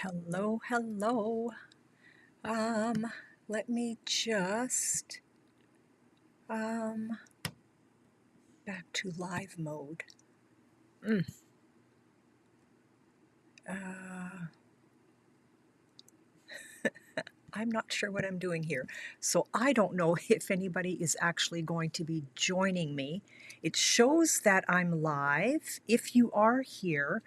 Hello, hello. Let me just back to live mode. I'm not sure what I'm doing here, so I don't know if anybody is actually going to be joining me. It shows that I'm live. If you are here,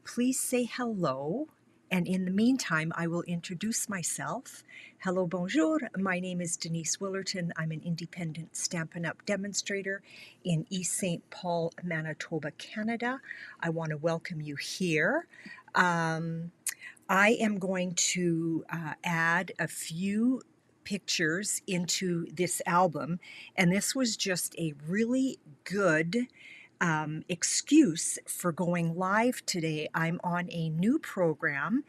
please say hello. And in the meantime, I will introduce myself. Hello, bonjour. My name is Denise Willerton. I'm an independent Stampin' Up! Demonstrator in East St. Paul, Manitoba, Canada. I want to welcome you here. I am going to add a few pictures into this album, and this was just a really good excuse for going live today. I'm on a new program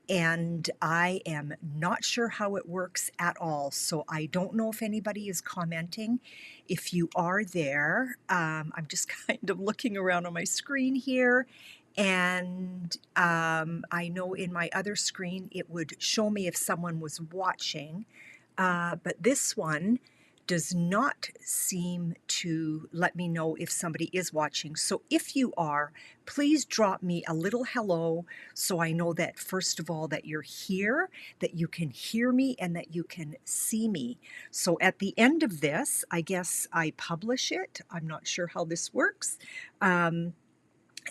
and I am not sure how it works at all. So I don't know if anybody is commenting. If you are there, I'm just kind of looking around on my screen here. And I know in my other screen it would show me if someone was watching. But this one does not seem to let me know if somebody is watching. So if you are, please drop me a little hello so I know that, first of all, that you're here, that you can hear me, and that you can see me. So at the end of this, I guess I publish it. I'm not sure how this works.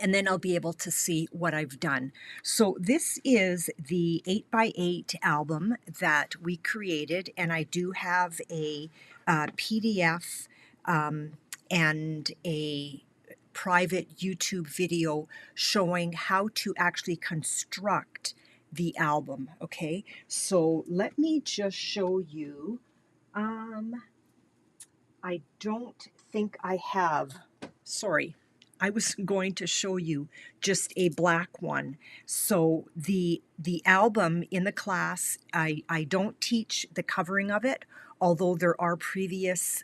And then I'll be able to see what I've done. So this is the 8x8 album that we created, and I do have a PDF and a private YouTube video showing how to actually construct the album. Okay, so let me just show you. I don't think I have, sorry, I was going to show you just a black one. So the album in the class, I don't teach the covering of it, although there are previous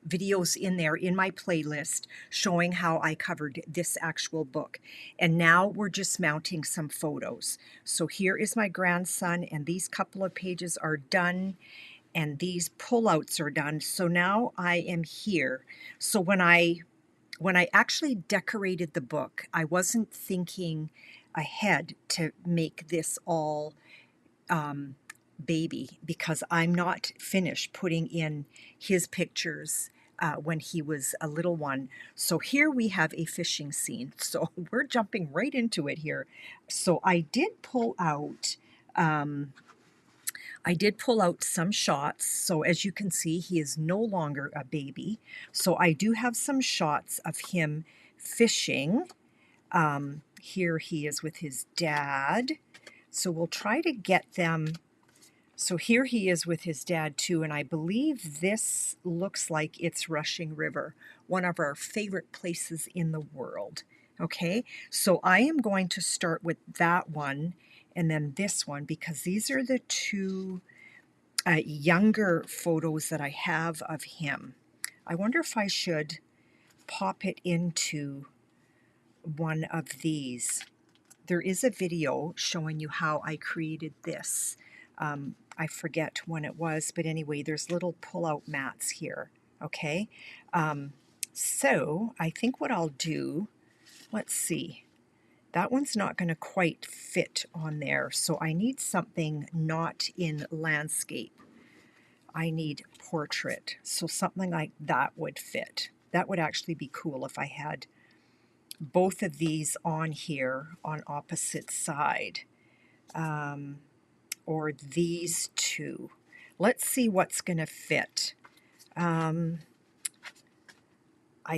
videos in there in my playlist showing how I covered this actual book. And now we're just mounting some photos. So here is my grandson, and these couple of pages are done, and these pullouts are done. So now I am here. So when I actually decorated the book, I wasn't thinking ahead to make this all baby, because I'm not finished putting in his pictures when he was a little one. So here we have a fishing scene. So we're jumping right into it here. So I did pull out some shots. So as you can see, he is no longer a baby. So I do have some shots of him fishing. Here he is with his dad. So we'll try to get them. So here he is with his dad too, and I believe this looks like it's Rushing River, one of our favorite places in the world. Okay, so I am going to start with that one and then this one, because these are the two younger photos that I have of him. I wonder if I should pop it into one of these. There is a video showing you how I created this. I forget when it was, but anyway, there's little pull-out mats here, okay? So I think what I'll do, let's see. That one's not going to quite fit on there, so I need something not in landscape. I need portrait, so something like that would fit. That would actually be cool if I had both of these on here on opposite side, or these two. Let's see what's going to fit. I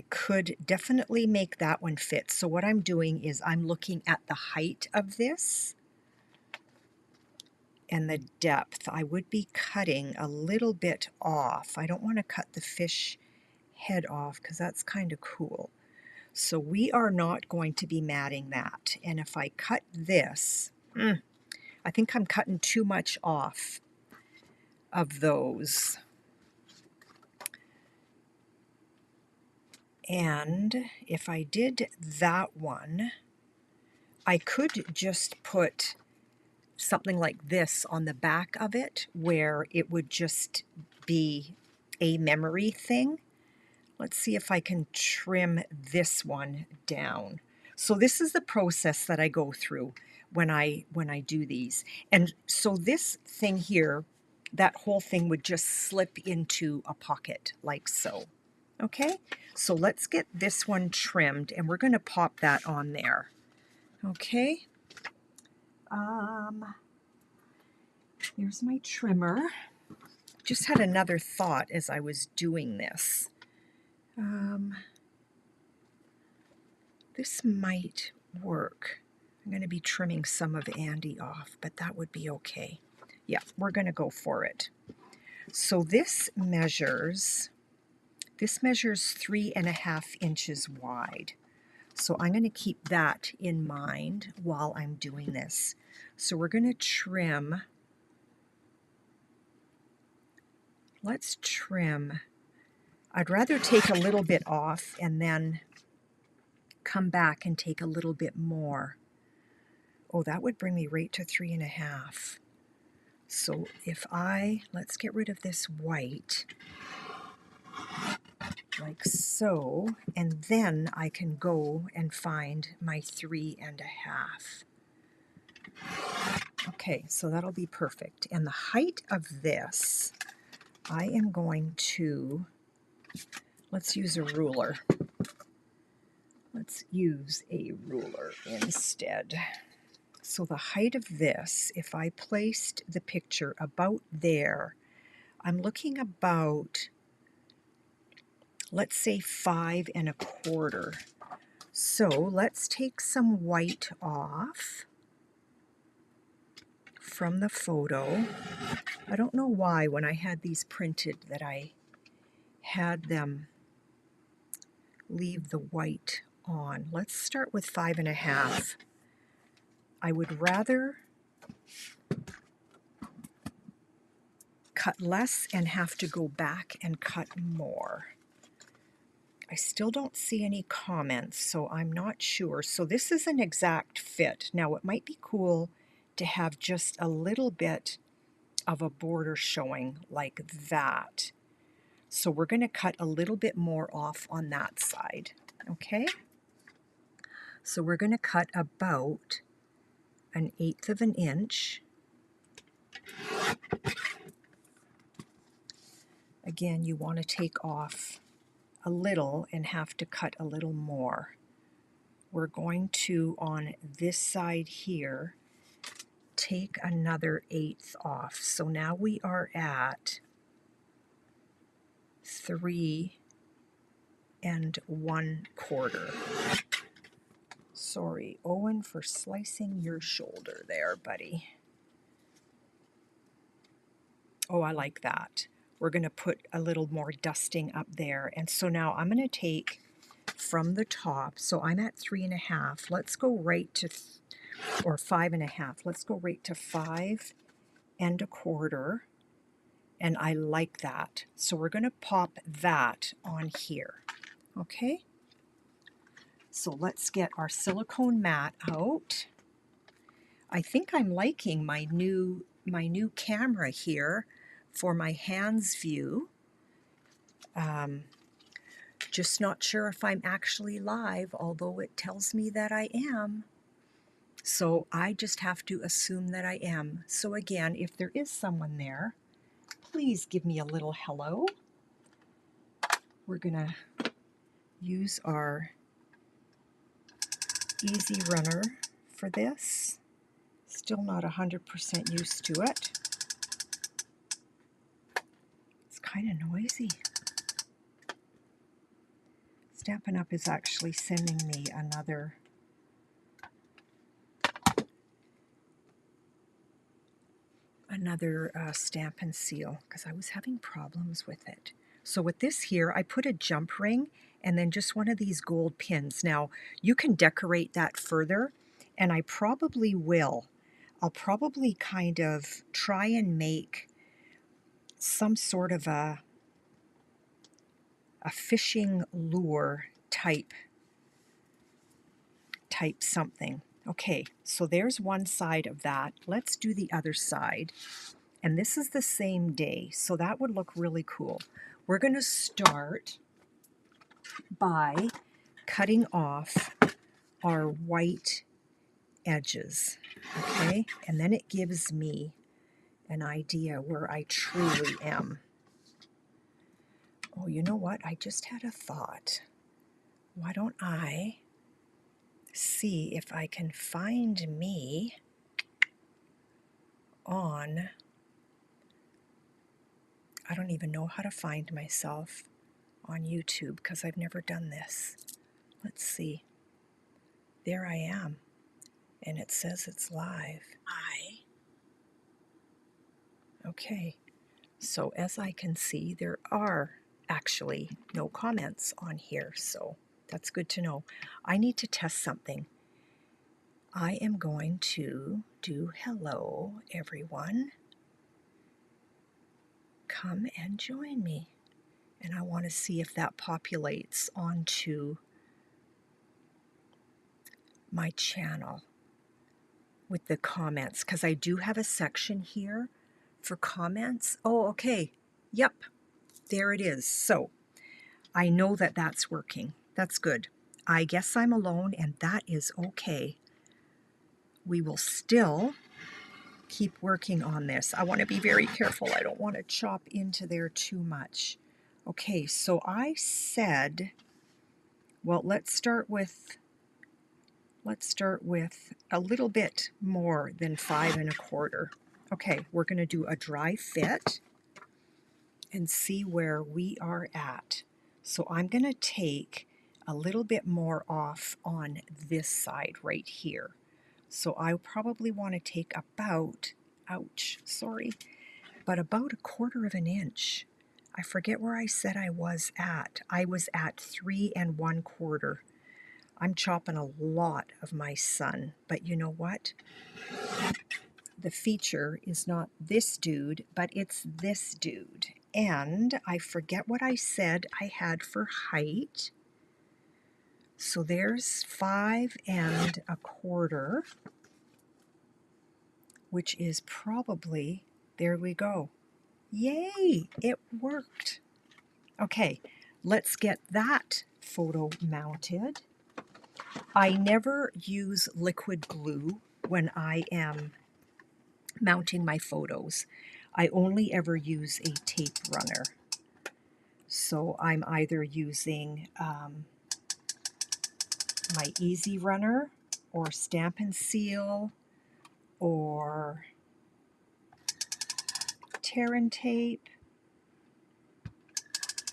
could definitely make that one fit. So what I'm doing is I'm looking at the height of this and the depth. I would be cutting a little bit off. I don't want to cut the fish head off because that's kind of cool. So we are not going to be matting that. And if I cut this, I think I'm cutting too much off of those. And if I did that one, I could just put something like this on the back of it where it would just be a memory thing. Let's see if I can trim this one down. So this is the process that I go through when I do these. And so this thing here, that whole thing would just slip into a pocket like so. Okay, so let's get this one trimmed and we're going to pop that on there. Okay, here's my trimmer. Just had another thought as I was doing this. This might work. I'm going to be trimming some of Andy off, but that would be okay. Yeah, we're going to go for it. So this measures 3.5 inches wide. So I'm going to keep that in mind while I'm doing this. So we're going to trim. Let's trim. I'd rather take a little bit off and then come back and take a little bit more. Oh, that would bring me right to 3.5. So if let's get rid of this white, like so, and then I can go and find my 3.5. Okay, so that'll be perfect. And the height of this, I am going to, let's use a ruler. Let's use a ruler instead. So the height of this, if I placed the picture about there, I'm looking about, let's say 5.25. So let's take some white off from the photo. I don't know why when I had these printed that I had them leave the white on. Let's start with 5.5. I would rather cut less and have to go back and cut more. I still don't see any comments, so I'm not sure. So this is an exact fit. Now it might be cool to have just a little bit of a border showing like that. So we're going to cut a little bit more off on that side, okay? So we're going to cut about 1/8 of an inch. Again, you want to take off a little and have to cut a little more. We're going to, on this side here, take another 1/8 off. So now we are at 3.25. Sorry, Owen, for slicing your shoulder there, buddy. Oh, I like that. We're going to put a little more dusting up there. And so now I'm going to take from the top, so I'm at 3.5. Let's go right to, or 5.5. Let's go right to 5.25. And I like that. So we're going to pop that on here. Okay? So let's get our silicone mat out. I think I'm liking my new camera here for my hands view. Just not sure if I'm actually live, although it tells me that I am. So I just have to assume that I am. So again, if there is someone there, please give me a little hello. We're gonna use our Easy Runner for this. Still not 100% used to it. It's kind of noisy. Stampin' Up! Is actually sending me another Stampin' Seal because I was having problems with it. So with this here, I put a jump ring and then just one of these gold pins. Now, you can decorate that further, and I probably will. I'll probably kind of try and make some sort of a fishing lure type something. Okay, so there's one side of that. Let's do the other side. And this is the same day, so that would look really cool. We're going to start by cutting off our white edges, okay? And then it gives me an idea where I truly am. Oh, you know what? I just had a thought. Why don't I see if I can find me on... I don't even know how to find myself on YouTube because I've never done this. Let's see. There I am. And it says it's live. Okay. So as I can see, there are actually no comments on here. So that's good to know. I need to test something. I am going to do hello, everyone. Come and join me. And I want to see if that populates onto my channel with the comments, because I do have a section here for comments. Oh, okay. Yep, there it is. So I know that that's working. That's good. I guess I'm alone, and that is okay. We will still keep working on this. I want to be very careful. I don't want to chop into there too much. Okay, so I said, well, let's start with a little bit more than 5 1/4. Okay, we're going to do a dry fit and see where we are at. So I'm going to take a little bit more off on this side right here. So I probably want to take about, ouch, sorry, but about 1/4 inch. I forget where I said I was at. I was at 3 1/4. I'm chopping a lot of my son, but you know what? The feature is not this dude, but it's this dude. And I forget what I said I had for height. So there's 5 1/4, which is probably, there we go. Yay, it worked. Okay, let's get that photo mounted. I never use liquid glue when I am mounting my photos. I only ever use a tape runner. So I'm either using my Easy Runner or Stampin' Seal or tear and tape.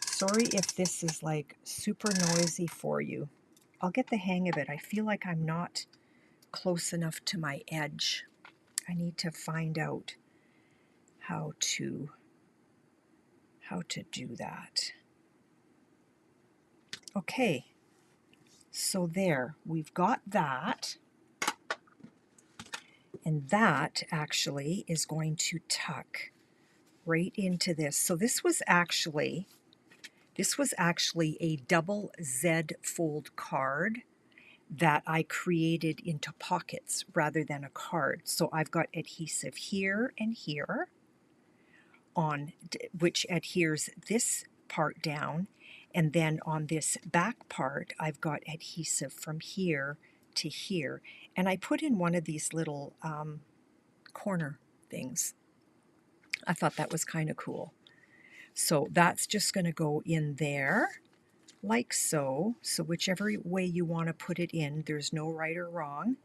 Sorry if this is like super noisy for you. I'll get the hang of it. I feel like I'm not close enough to my edge. I need to find out how to do that. Okay, so there, we've got that. And that actually is going to tuck right into this. So this was actually a double Z fold card that I created into pockets rather than a card. So I've got adhesive here and here on which adheres this part down, and then on this back part I've got adhesive from here to here, and I put in one of these little corner things. I thought that was kind of cool. So that's just going to go in there like so. So whichever way you want to put it in, there's no right or wrong.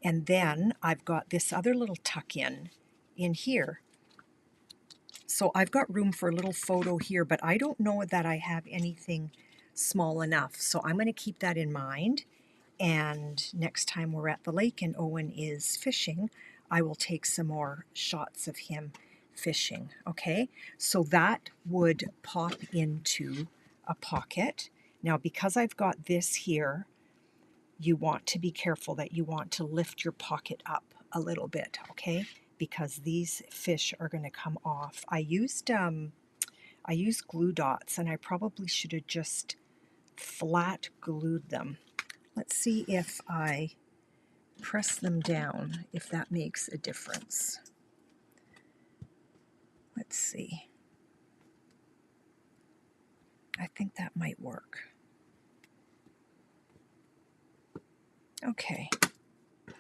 And then I've got this other little tuck in here. So I've got room for a little photo here, but I don't know that I have anything small enough. So I'm going to keep that in mind. And next time we're at the lake and Owen is fishing, I will take some more shots of him fishing. Okay, so that would pop into a pocket. Now, because I've got this here, you want to be careful that you want to lift your pocket up a little bit, okay? Because these fish are going to come off. I used glue dots, and I probably should have just flat glued them. Let's see if I press them down if that makes a difference. Let's see. I think that might work. Okay.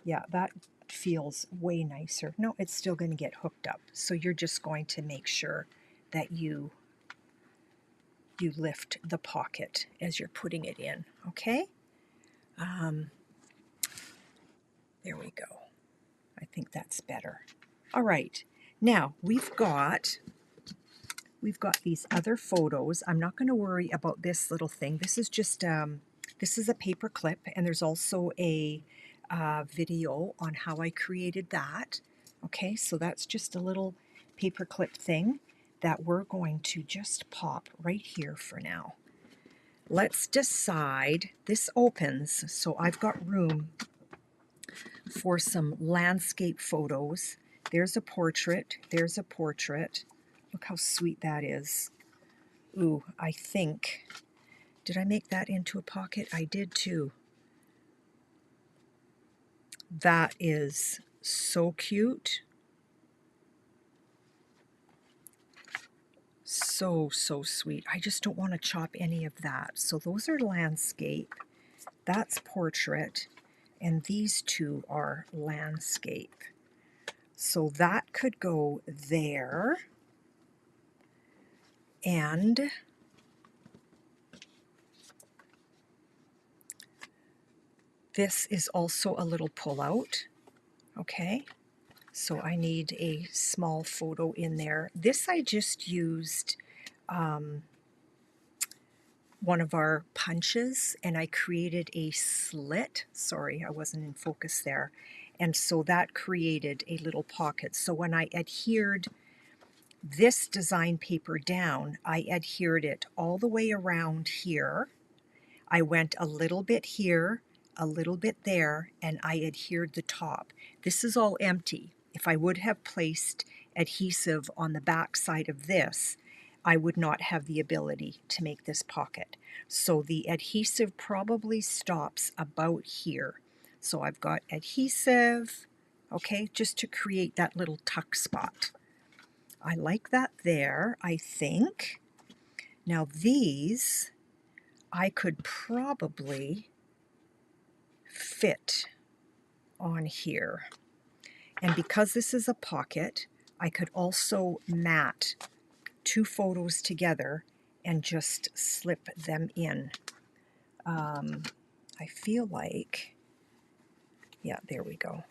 Yeah, that feels way nicer. No, it's still going to get hooked up. So you're just going to make sure that you lift the pocket as you're putting it in, okay? There we go. I think that's better. All right. Now, we've got these other photos. I'm not going to worry about this little thing. This is just this is a paper clip, and there's also a video on how I created that. Okay, so that's just a little paper clip thing that we're going to just pop right here for now. Let's decide, this opens, so I've got room for some landscape photos. There's a portrait, there's a portrait. Look how sweet that is. Ooh, I think, did I make that into a pocket? I did too. That is so cute. So, so sweet. I just don't want to chop any of that. So those are landscape. That's portrait. And these two are landscape. So that could go there. And this is also a little pull-out. Okay. So I need a small photo in there. This I just used one of our punches, and I created a slit. Sorry, I wasn't in focus there. And so that created a little pocket. So when I adhered this design paper down, I adhered it all the way around here. I went a little bit here, a little bit there, and I adhered the top. This is all empty. If I would have placed adhesive on the back side of this, I would not have the ability to make this pocket. So the adhesive probably stops about here. So I've got adhesive, okay, just to create that little tuck spot. I like that there, I think. Now these, I could probably fit on here. And because this is a pocket, I could also mat two photos together and just slip them in. I feel like, yeah, there we go.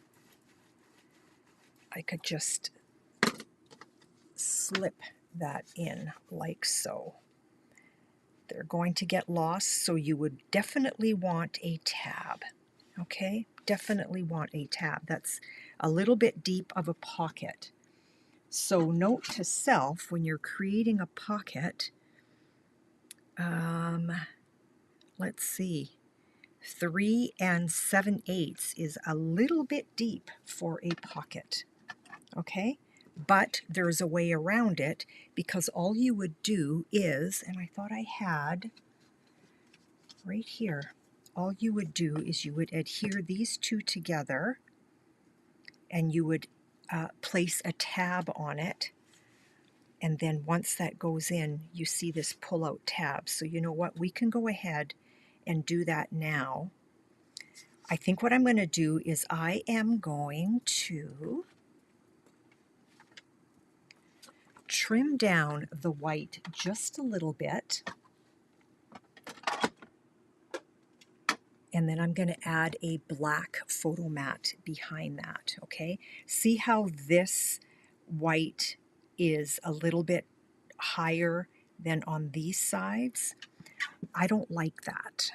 I could just slip that in like so. They're going to get lost, so you would definitely want a tab. Okay, definitely want a tab. That's a little bit deep of a pocket. So note to self, when you're creating a pocket, let's see, 3 7/8 is a little bit deep for a pocket, okay? But there's a way around it, because all you would do is, and I thought I had right here, all you would do is you would adhere these two together, and you would place a tab on it. And then once that goes in, you see this pull-out tab. So you know what? We can go ahead and do that now. I think what I'm going to do is I am going to trim down the white just a little bit. And then I'm going to add a black photo mat behind that, okay? See how this white is a little bit higher than on these sides? I don't like that.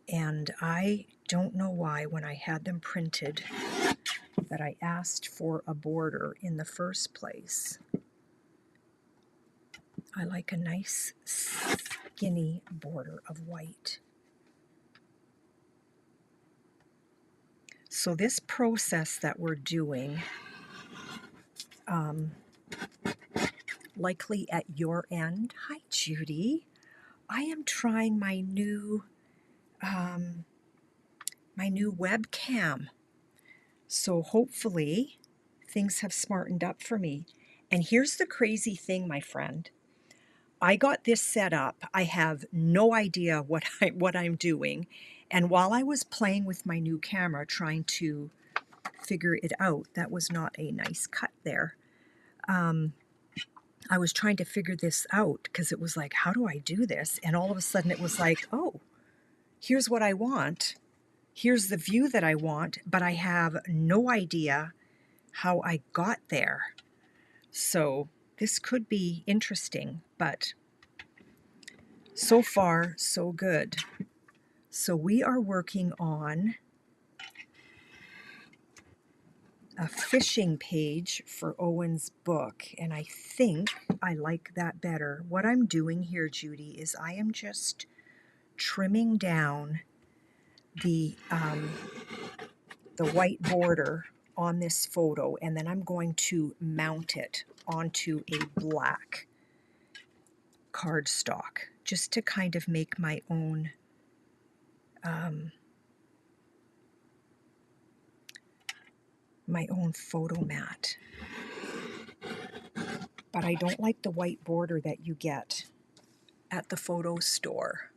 And I don't know why when I had them printed that I asked for a border in the first place. I like a nice skinny border of white. So this process that we're doing, likely at your end. Hi, Judy. I am trying my new my new webcam. So hopefully things have smartened up for me. And here's the crazy thing, my friend. I got this set up. I have no idea what I'm doing. And while I was playing with my new camera, trying to figure it out, that was not a nice cut there. I was trying to figure this out because it was like, how do I do this? And all of a sudden it was like, oh, here's what I want. Here's the view that I want, but I have no idea how I got there. So this could be interesting, but so far, so good. So we are working on a fishing page for Owen's book, and I think I like that better. What I'm doing here, Judy, is I am just trimming down the white border on this photo, and then I'm going to mount it onto a black cardstock just to kind of make my own photo mat. But I don't like the white border that you get at the photo store.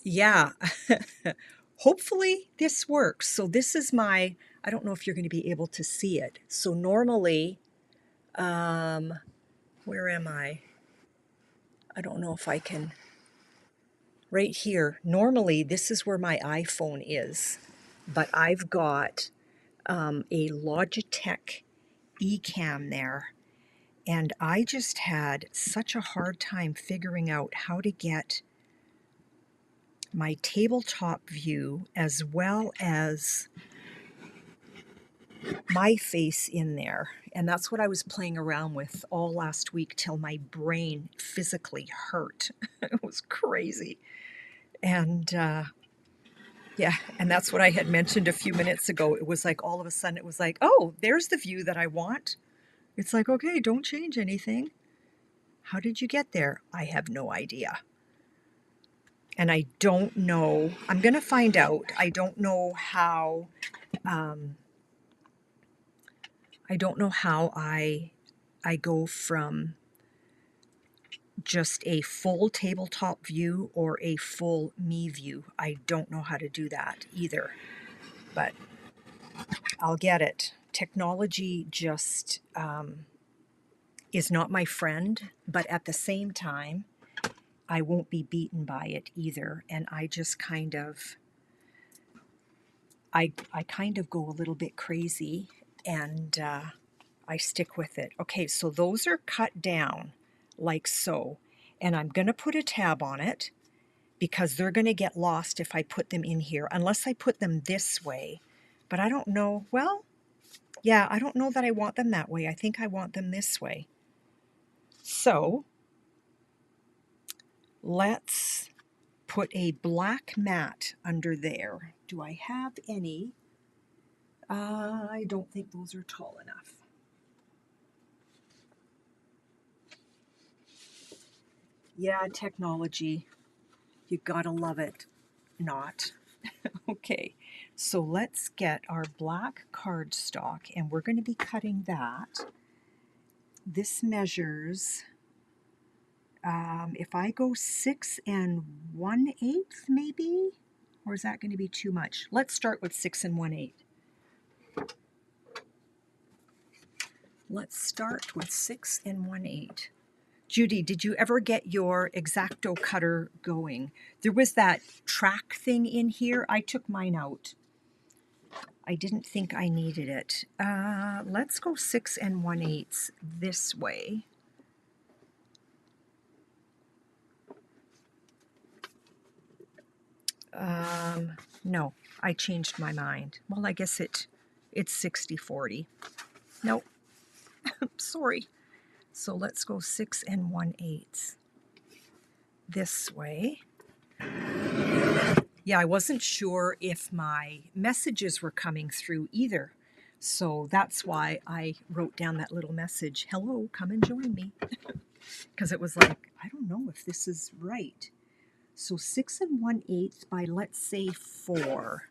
Yeah, hopefully this works. So this is my, I don't know if you're going to be able to see it. So normally, where am I? I don't know if I can, right here. Normally this is where my iPhone is, but I've got a Logitech eCam there. And I just had such a hard time figuring out how to get my tabletop view as well as my face in there. And that's what I was playing around with all last week till my brain physically hurt. It was crazy. And yeah, and that's what I had mentioned a few minutes ago. It was like all of a sudden it was like, oh, there's the view that I want. It's like, okay, don't change anything. How did you get there? I have no idea. And I don't know. I'm going to find out. I don't know how. I don't know how I go from just a full tabletop view or a full me view. I don't know how to do that either. But I'll get it. Technology just is not my friend, but at the same time, I won't be beaten by it either. And I just kind of, I kind of go a little bit crazy, and I stick with it. Okay, so those are cut down like so. And I'm going to put a tab on it because they're going to get lost if I put them in here, unless I put them this way. But I don't know. Well, yeah, I don't know that I want them that way. I think I want them this way. So let's put a black mat under there. Do I have any? I don't think those are tall enough. Yeah, technology. You gotta love it. Not. Okay, so let's get our black cardstock, and we're going to be cutting that. This measures, if I go 6 1/8 maybe, or is that going to be too much? Let's start with 6 1/8. Let's start with 6 1/8. Judy, did you ever get your X-Acto cutter going? There was that track thing in here. I took mine out. I didn't think I needed it. Let's go 6 1/8 this way. No, I changed my mind. Well, I guess it's 60/40. Nope. Sorry. So let's go 6 1/8 this way. Yeah, I wasn't sure if my messages were coming through either. So that's why I wrote down that little message, hello, come and join me. Because it was like, I don't know if this is right. So 6 1/8 by, let's say, 4.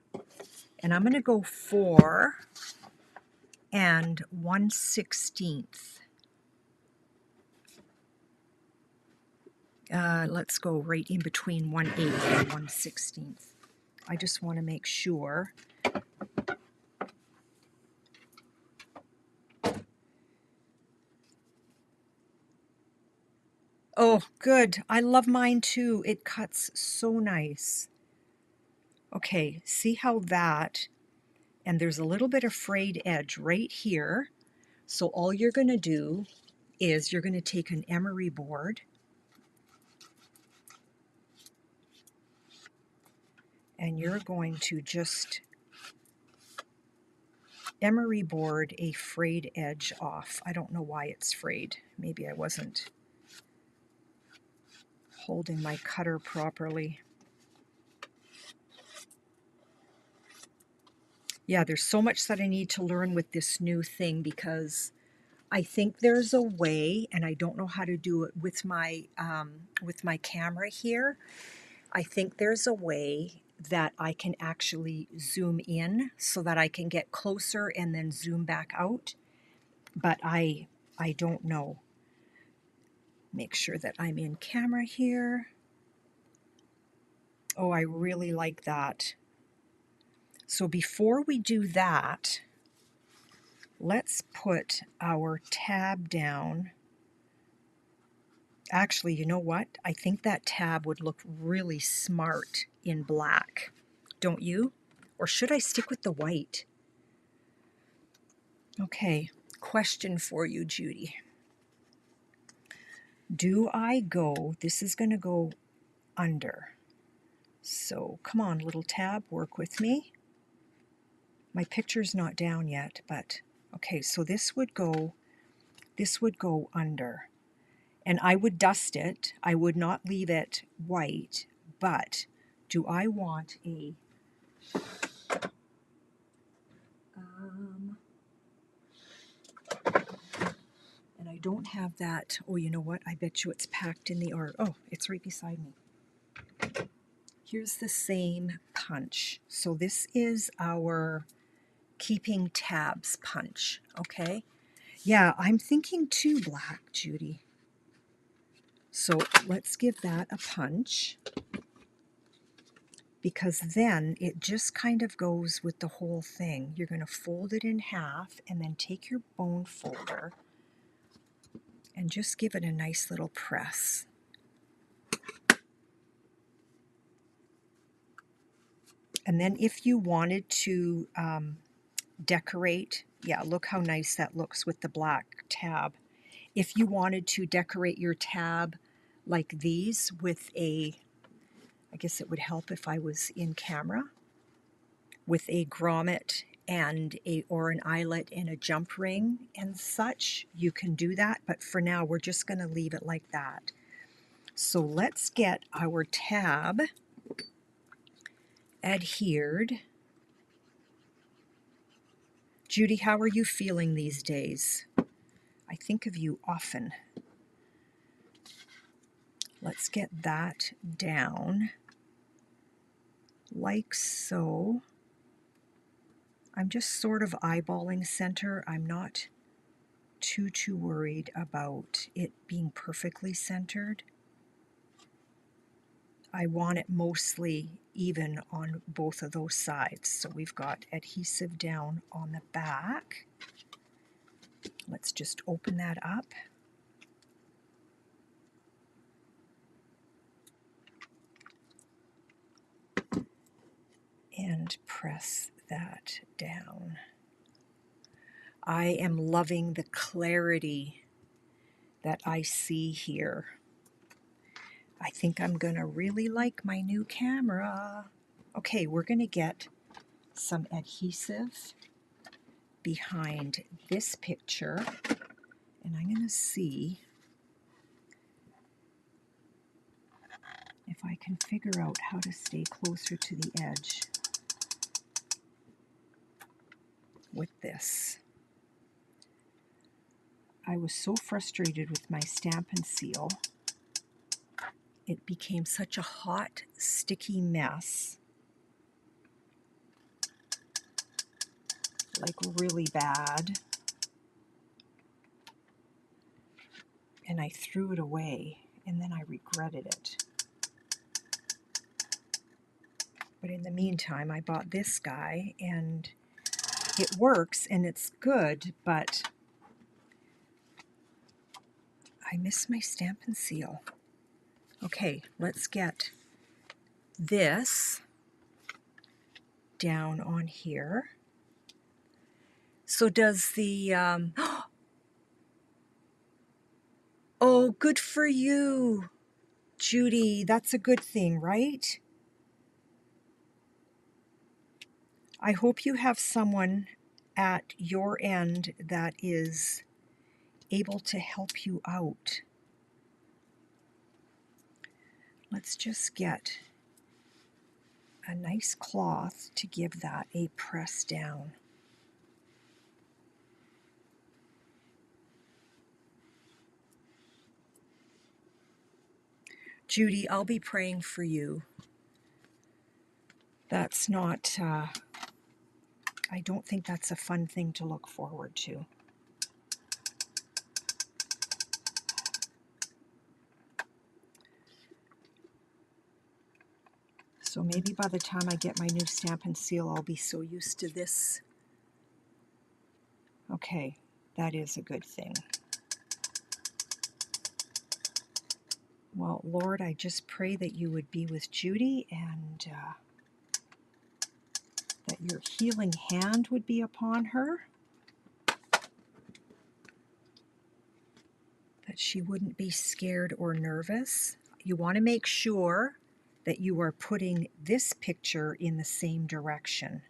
And I'm going to go 4 1/16. Let's go right in between 1/8 and 1/16. I just want to make sure. Oh, good. I love mine too. It cuts so nice. Okay, see how that, and there's a little bit of frayed edge right here. So all you're going to do is you're going to take an emery board and you're going to just emery board a frayed edge off. I don't know why it's frayed. Maybe I wasn't holding my cutter properly. Yeah, there's so much that I need to learn with this new thing, because I think there's a way, and I don't know how to do it with my camera here. I think there's a way that I can actually zoom in so that I can get closer and then zoom back out, but I don't know. Make sure that I'm in camera here. Oh, I really like that. So before we do that, let's put our tab down. Actually, you know what? I think that tab would look really smart in black. Don't you? Or should I stick with the white? Okay, question for you, Judy. Do I go, this is going to go under. So come on, little tab, work with me. My picture's not down yet, but okay, so this would go under. And I would dust it. I would not leave it white, but do I want a and I don't have that. Oh, you know what? I bet you it's packed in the art. Oh, it's right beside me. Here's the same punch. So this is our keeping tabs punch, okay? Yeah, I'm thinking too black, Judy. So let's give that a punch, because then it just kind of goes with the whole thing. You're going to fold it in half and then take your bone folder and just give it a nice little press. And then if you wanted to decorate, yeah, look how nice that looks with the black tab. If you wanted to decorate your tab like these with a, I guess it would help if I was in camera, with a grommet and or an eyelet and a jump ring and such, you can do that. But for now, we're just going to leave it like that. So let's get our tab adhered. Judy, how are you feeling these days? I think of you often. Let's get that down like so. I'm just sort of eyeballing center. I'm not too worried about it being perfectly centered. I want it mostly even on both of those sides. So we've got adhesive down on the back. Let's just open that up. And press that down. I am loving the clarity that I see here. I think I'm going to really like my new camera. Okay, we're going to get some adhesive behind this picture, and I'm going to see if I can figure out how to stay closer to the edge with this. I was so frustrated with my Stamp and Seal it became such a hot, sticky mess. Like really bad. And I threw it away, and then I regretted it. But in the meantime, I bought this guy, and it works, and it's good, but I miss my Stampin' Seal. Okay, let's get this down on here. So does the, oh, good for you, Judy. That's a good thing, right? I hope you have someone at your end that is able to help you out. Let's just get a nice cloth to give that a press down. Judy, I'll be praying for you. That's not, I don't think that's a fun thing to look forward to. So maybe by the time I get my new Stampin' Seal, I'll be so used to this. Okay, that is a good thing. Well, Lord, I just pray that you would be with Judy and that your healing hand would be upon her, that she wouldn't be scared or nervous. You want to make sure that you are putting this picture in the same direction.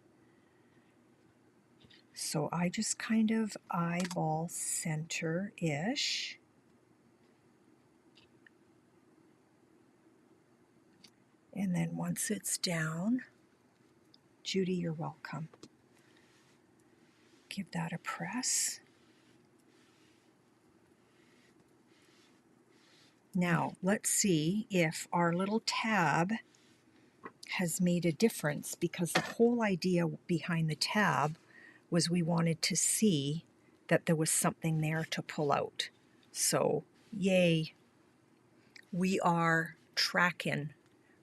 So I just kind of eyeball center-ish. And then once it's down, Judy, you're welcome. Give that a press. Now, let's see if our little tab has made a difference, because the whole idea behind the tab was we wanted to see that there was something there to pull out. So, yay, we are tracking.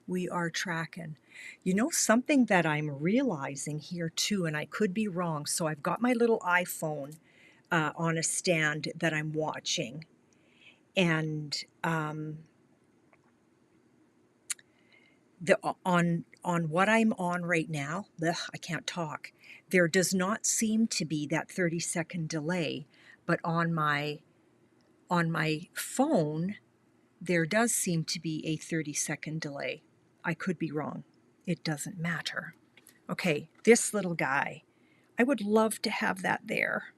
We are tracking. You know, something that I'm realizing here too, and I could be wrong, so I've got my little iPhone on a stand that I'm watching, and on what I'm on right now, I can't talk. There does not seem to be that 30-second delay, but on my phone, there does seem to be a 30-second delay. I could be wrong. It doesn't matter. Okay, this little guy. I would love to have that there.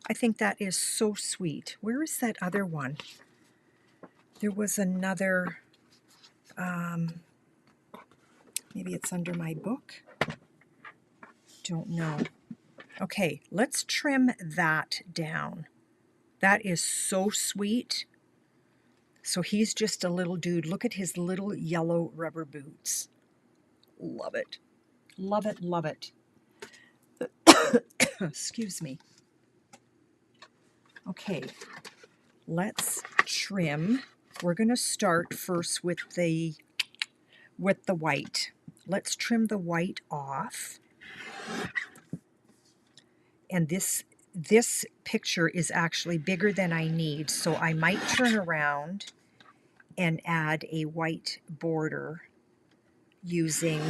I think that is so sweet. Where is that other one? There was another, maybe it's under my book. Don't know. Okay, let's trim that down. That is so sweet. So he's just a little dude. Look at his little yellow rubber boots. Love it. Love it, love it. Excuse me. Okay, let's trim. We're going to start first with the white. Let's trim the white off. And this picture is actually bigger than I need, so I might turn around and add a white border using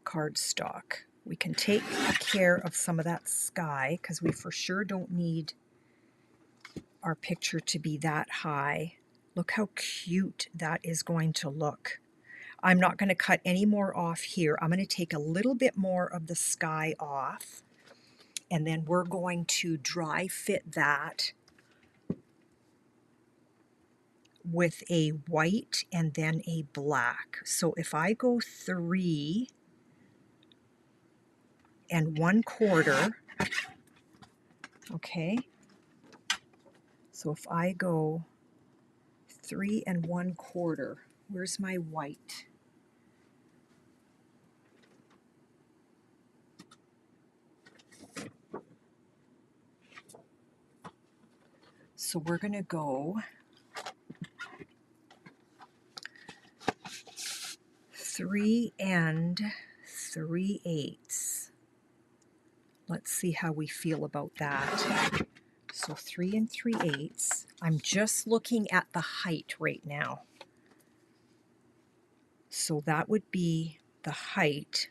cardstock. We can take care of some of that sky because we for sure don't need our picture to be that high. Look how cute that is going to look. I'm not going to cut any more off here. I'm going to take a little bit more of the sky off, and then we're going to dry fit that with a white and then a black. So if I go 3 1/4, okay, so if I go 3 1/4. Where's my white? So we're going to go 3 3/8. Let's see how we feel about that. So 3 3/8. I'm just looking at the height right now. So that would be the height.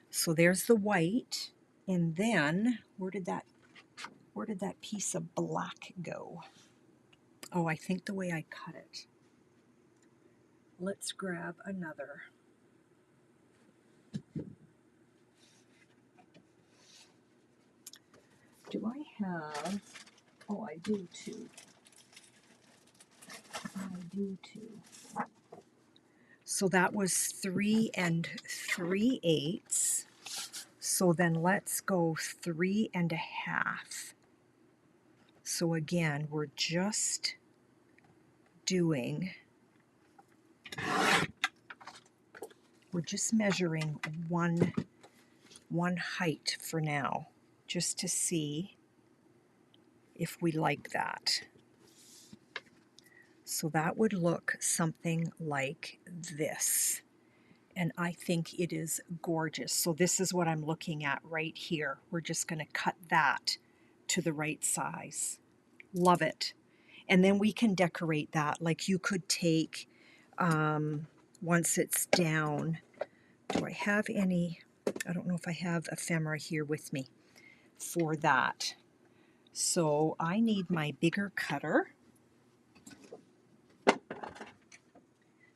So there's the white, and then where did that piece of black go? Oh, I think the way I cut it. Let's grab another. Do I have, oh, I do too. I do too. So that was 3 3/8. So then let's go 3 1/2. So again, we're just measuring one height for now, just to see if we like that. So that would look something like this. And I think it is gorgeous. So this is what I'm looking at right here. We're just going to cut that to the right size. Love it. And then we can decorate that. Like you could take, once it's down, do I have any, I don't know if I have ephemera here with me for that. So I need my bigger cutter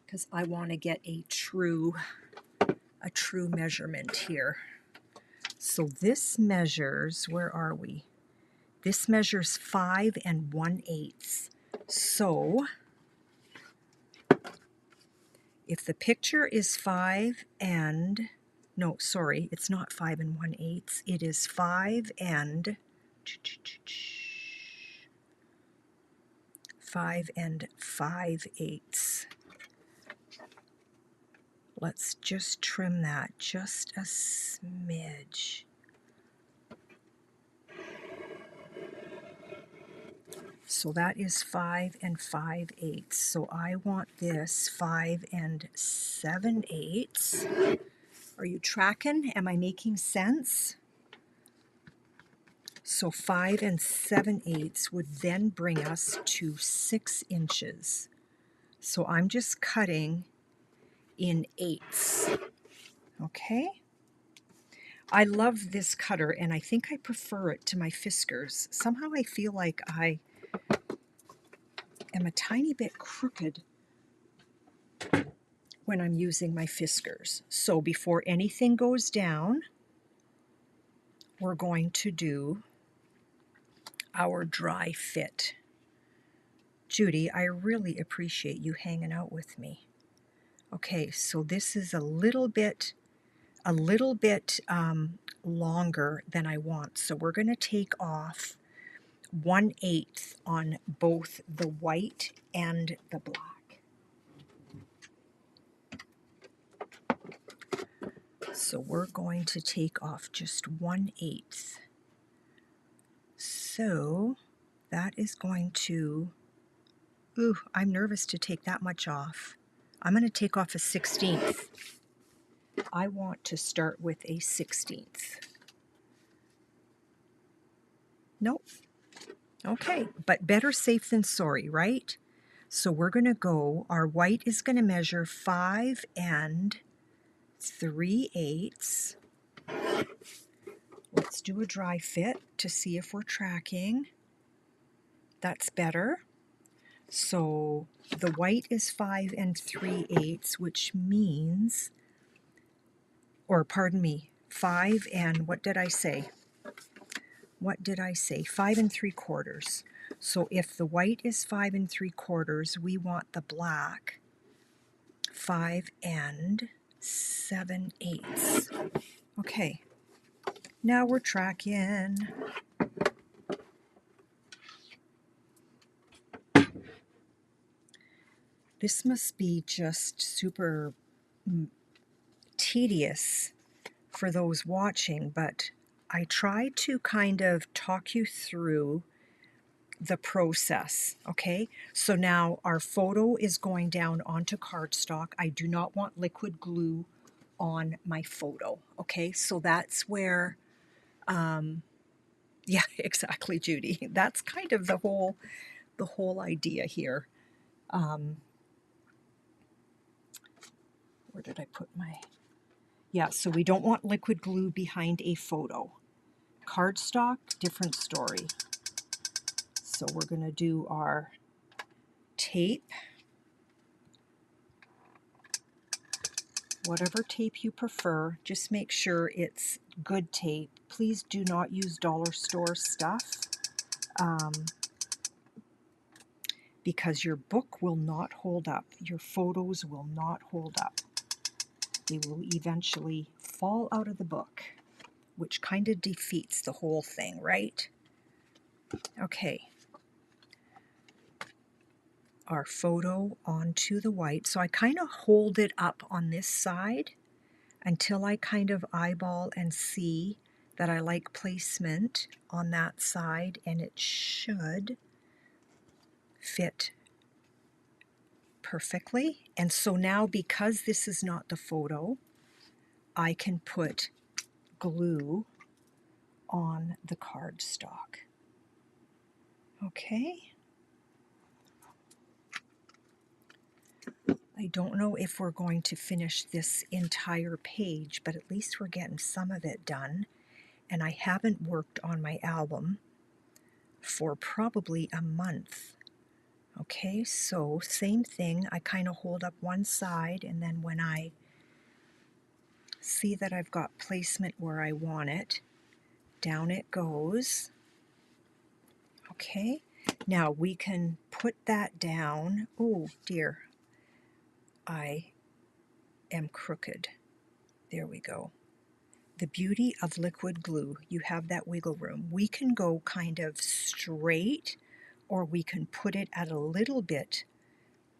because I want to get a true measurement here. So this measures, where are we? This measures 5 1/8. So if the picture is 5 and, no, sorry, it's not 5 1/8. It is 5 5/8. Let's just trim that just a smidge. So that is 5 5/8. So I want this 5 7/8. Are you tracking? Am I making sense? So 5 7/8 would then bring us to 6 inches. So I'm just cutting in 8ths. Okay? I love this cutter, and I think I prefer it to my Fiskars. Somehow I feel like I am a tiny bit crooked when I'm using my Fiskars. So before anything goes down, we're going to do our dry fit. Judy, I really appreciate you hanging out with me. Okay, so this is a little bit longer than I want. So we're going to take off 1/8 on both the white and the black. So we're going to take off just 1/8. So that is going to, ooh, I'm nervous to take that much off. I'm going to take off a 1/16. I want to start with a 1/16. Nope. Okay, but better safe than sorry, right? So we're going to go, our white is going to measure 5 3/8. Let's do a dry fit to see if we're tracking. That's better. So the white is 5 3/8, which means, or pardon me, 5 and, what did I say? 5 3/4. So if the white is 5 3/4, we want the black 5 7/8. Okay, now we're tracking. This must be just super tedious for those watching, but I try to kind of talk you through the process, okay? So now our photo is going down onto cardstock. I do not want liquid glue on my photo, okay? So that's where, yeah, exactly, Judy. That's kind of the whole idea here. Where did I put my... Yeah, so we don't want liquid glue behind a photo. Cardstock, different story. So we're going to do our tape, whatever tape you prefer. Just make sure it's good tape. Please do not use dollar store stuff because your book will not hold up. Your photos will not hold up. They will eventually fall out of the book, which kind of defeats the whole thing, right? Okay. Our photo onto the white. So I kind of hold it up on this side until I kind of eyeball and see that I like placement on that side, and it should fit perfectly. And so now, because this is not the photo, I can put glue on the cardstock. Okay. I don't know if we're going to finish this entire page, but at least we're getting some of it done. And I haven't worked on my album for probably a month. Okay, so same thing. I kind of hold up one side, and then when I see that I've got placement where I want it, down it goes. Okay, now we can put that down. Oh dear, I am crooked. There we go. The beauty of liquid glue, you have that wiggle room. We can go kind of straight, or we can put it at a little bit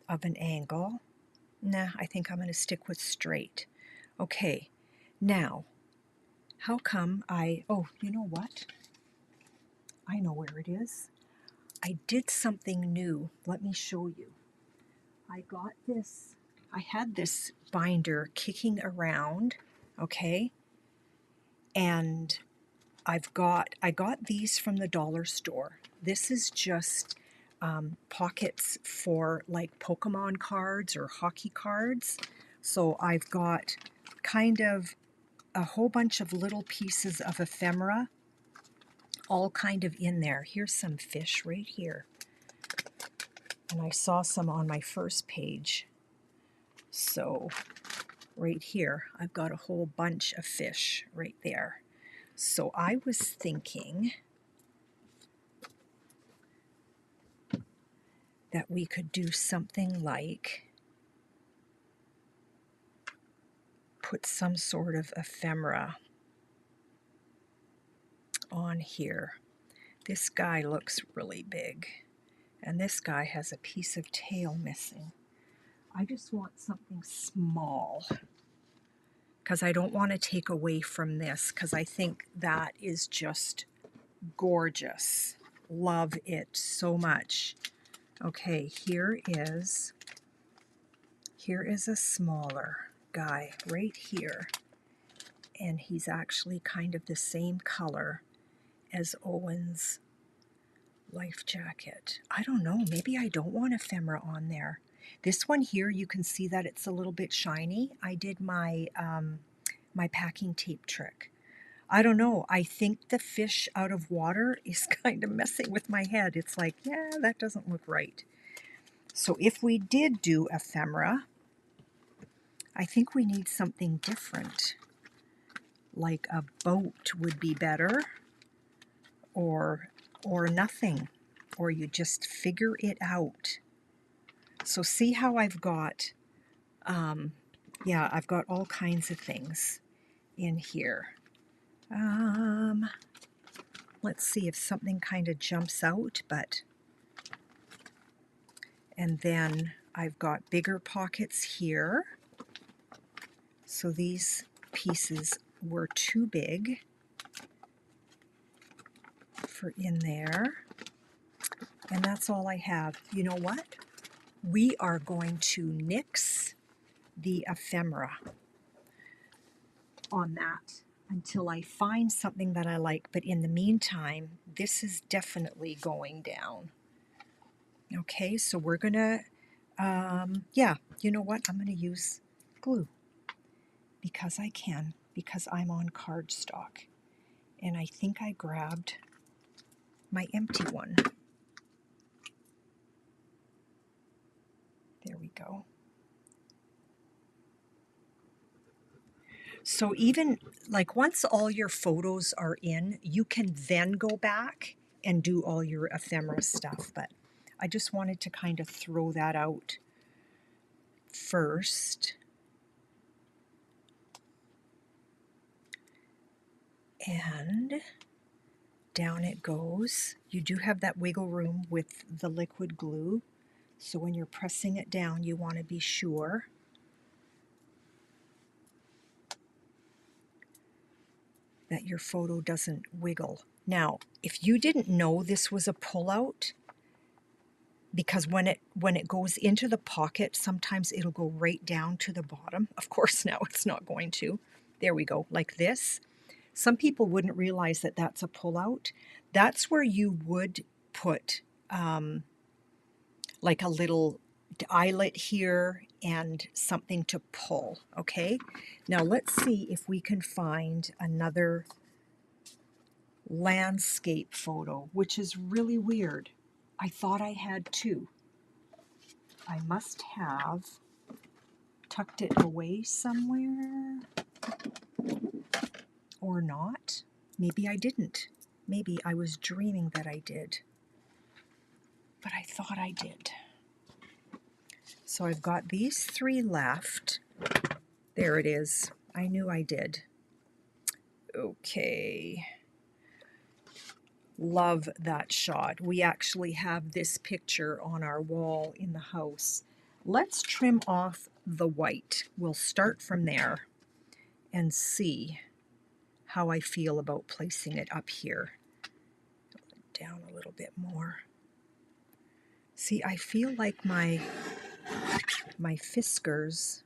of an angle. Nah, I think I'm going to stick with straight. Okay, now, how come oh, you know what? I know where it is. I did something new. Let me show you. I got this, I had this binder kicking around, okay? And I got these from the dollar store. This is just pockets for like Pokemon cards or hockey cards. So I've got kind of a whole bunch of little pieces of ephemera all kind of in there. Here's some fish right here. And I saw some on my first page. So right here, I've got a whole bunch of fish right there. So I was thinking that we could do something like put some sort of ephemera on here. This guy looks really big, and this guy has a piece of tail missing. I just want something small because I don't want to take away from this, because I think that is just gorgeous. Love it so much. Okay, here is a smaller guy right here, and he's actually kind of the same color as Owen's life jacket. I don't know, maybe I don't want ephemera on there. This one here, you can see that it's a little bit shiny. I did my my packing tape trick. I don't know, I think the fish out of water is kind of messing with my head. It's like, yeah, that doesn't look right. So if we did do ephemera, I think we need something different. Like a boat would be better, or nothing, or you just figure it out. So see how I've got, yeah, I've got all kinds of things in here. Let's see if something kind of jumps out, and then I've got bigger pockets here. So these pieces were too big for in there. And that's all I have. You know what? We are going to nix the ephemera on that until I find something that I like. But in the meantime, this is definitely going down. Okay, so we're gonna, yeah, you know what? I'm gonna use glue because I can, because I'm on cardstock. And I think I grabbed my empty one. There we go. So even like once all your photos are in, you can then go back and do all your ephemera stuff. But I just wanted to kind of throw that out first. And down it goes. You do have that wiggle room with the liquid glue. So when you're pressing it down, you want to be sure that your photo doesn't wiggle. Now, if you didn't know this was a pullout, because when it goes into the pocket, sometimes it'll go right down to the bottom. Of course, now it's not going to. There we go, like this. Some people wouldn't realize that that's a pullout. That's where you would put like a little eyelet here and something to pull, okay? Now let's see if we can find another landscape photo, which is really weird. I thought I had two. I must have tucked it away somewhere or not. Maybe I didn't. Maybe I was dreaming that I did. But I thought I did. So I've got these three left. There it is. I knew I did. Okay. Love that shot. We actually have this picture on our wall in the house. Let's trim off the white. We'll start from there and see how I feel about placing it up here. Down a little bit more. See, I feel like my Fiskars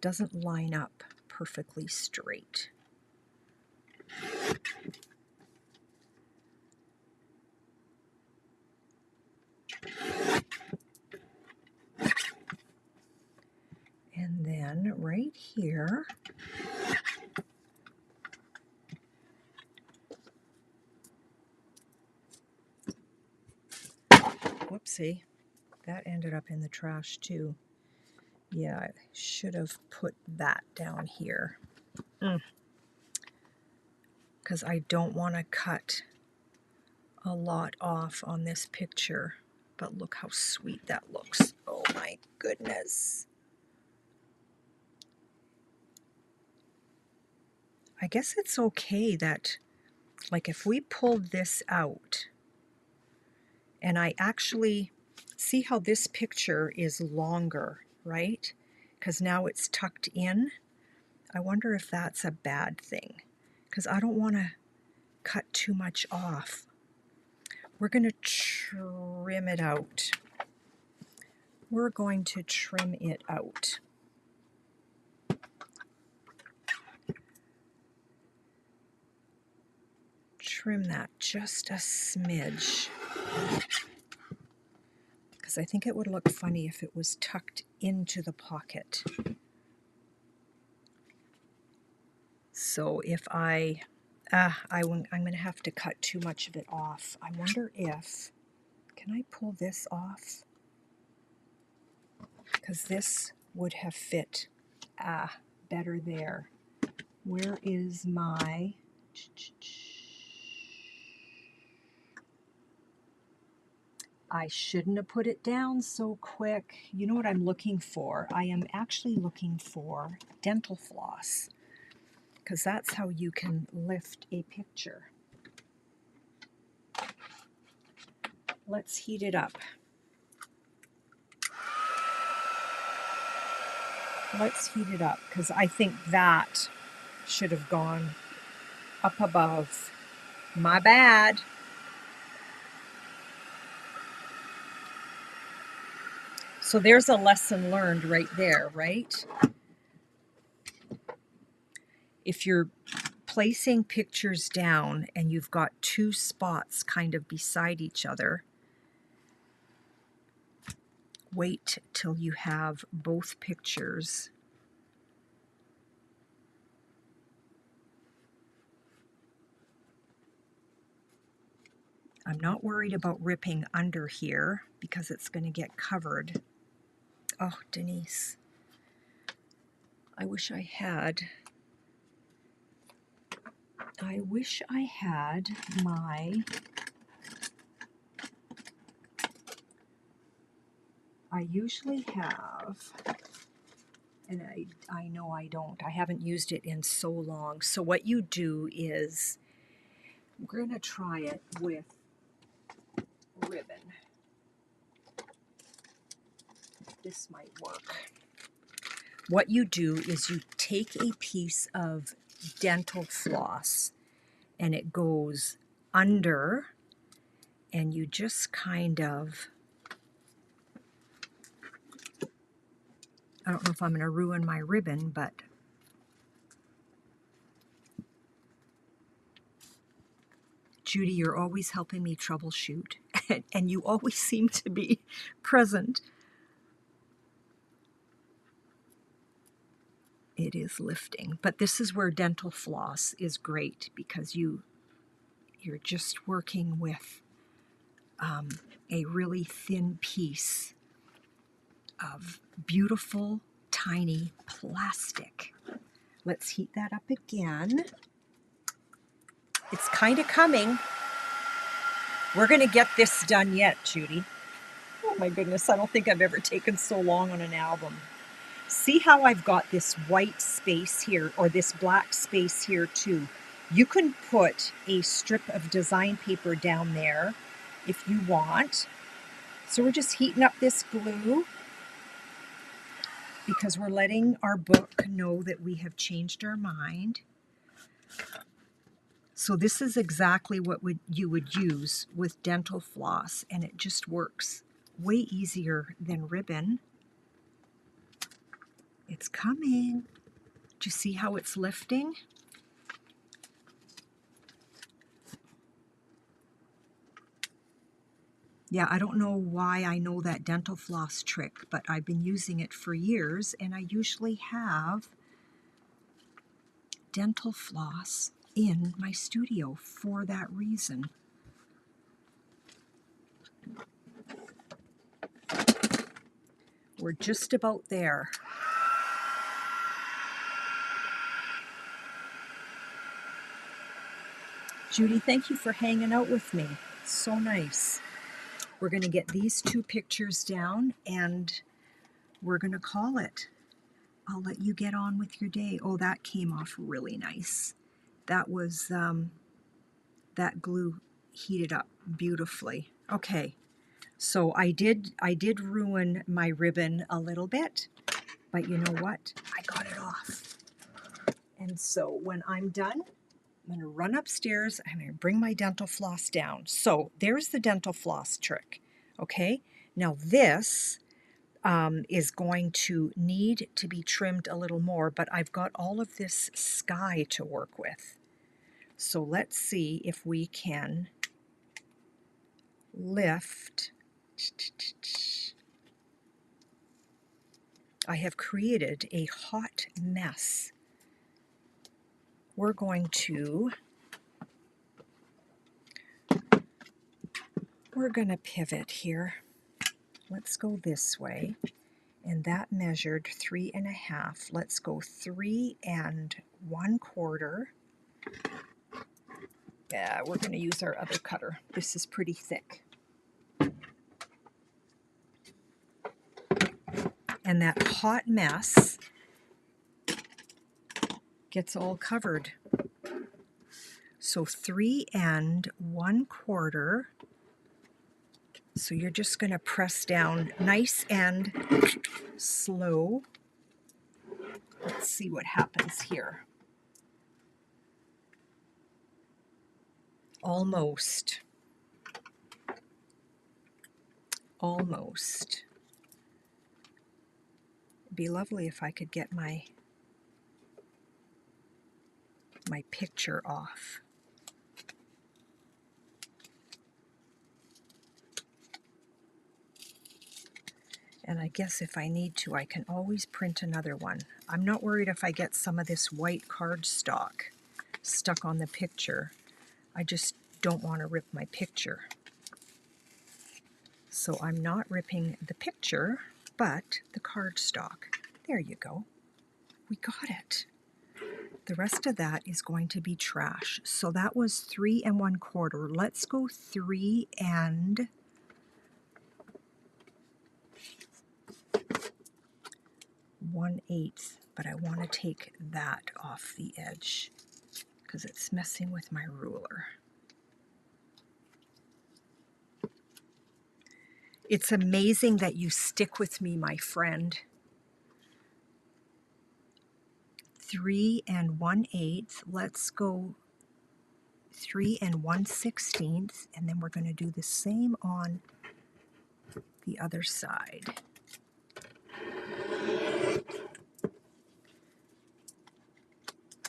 doesn't line up perfectly straight. And then right here, whoopsie, that ended up in the trash too. Yeah, I should have put that down here. Because I don't want to cut a lot off on this picture. But look how sweet that looks. Oh my goodness. I guess it's okay that, like, if we pulled this out, and I actually see how this picture is longer, right? Because now it's tucked in. I wonder if that's a bad thing, because I don't want to cut too much off. We're going to trim it out. We're going to trim it out. Trim that just a smidge. Because I think it would look funny if it was tucked into the pocket. So if I'm going to have to cut too much of it off. I wonder if, can I pull this off? Because this would have fit better there. Where is my... I shouldn't have put it down so quick. You know what I'm looking for? I am actually looking for dental floss, because that's how you can lift a picture. Let's heat it up. Let's heat it up, because I think that should have gone up above. My bad. So there's a lesson learned right there, right? If you're placing pictures down and you've got two spots kind of beside each other, wait till you have both pictures I'm not worried about ripping under here because it's going to get covered. Oh, Denise, I wish I had my, I usually have, and I know I don't, I haven't used it in so long. So what you do is, we're going to try it with ribbon. This might work. What you do is you take a piece of dental floss and it goes under, and you just kind of, I don't know if I'm going to ruin my ribbon, but Judy, you're always helping me troubleshoot, and you always seem to be present. It is lifting, but this is where dental floss is great, because you're just working with a really thin piece of beautiful, tiny plastic. Let's heat that up again. It's kind of coming. We're going to get this done yet, Judy. Oh my goodness, I don't think I've ever taken so long on an album. See how I've got this white space here, or this black space here too. You can put a strip of design paper down there if you want. So we're just heating up this glue because we're letting our book know that we have changed our mind. So this is exactly what you would use with dental floss, and it just works way easier than ribbon. It's coming. Do you see how it's lifting? Yeah, I don't know why I know that dental floss trick, but I've been using it for years, and I usually have dental floss in my studio for that reason. We're just about there. Judy, thank you for hanging out with me. So nice. We're going to get these two pictures down and we're going to call it. I'll let you get on with your day. Oh, that came off really nice. That was, that glue heated up beautifully. Okay, so I did ruin my ribbon a little bit, but you know what? I got it off. And so when I'm done, I'm going to run upstairs. I'm going to bring my dental floss down. So there's the dental floss trick. Okay, now this is going to need to be trimmed a little more, but I've got all of this sky to work with. So let's see if we can lift. I have created a hot mess. We're going to pivot here. Let's go this way. And that measured 3.5. Let's go 3 1/4. Yeah, we're going to use our other cutter. This is pretty thick. And that hot mess gets all covered. So 3 1/4. So you're just going to press down nice and slow. Let's see what happens here. Almost. Almost. It'd be lovely if I could get my picture off. And I guess if I need to, I can always print another one. I'm not worried if I get some of this white cardstock stuck on the picture. I just don't want to rip my picture. So I'm not ripping the picture, but the cardstock. There you go. We got it. The rest of that is going to be trash. So that was 3 1/4. Let's go 3 1/8, but I want to take that off the edge because it's messing with my ruler. It's amazing that you stick with me, my friend. 3 1/8. Let's go 3 1/16, and then we're going to do the same on the other side.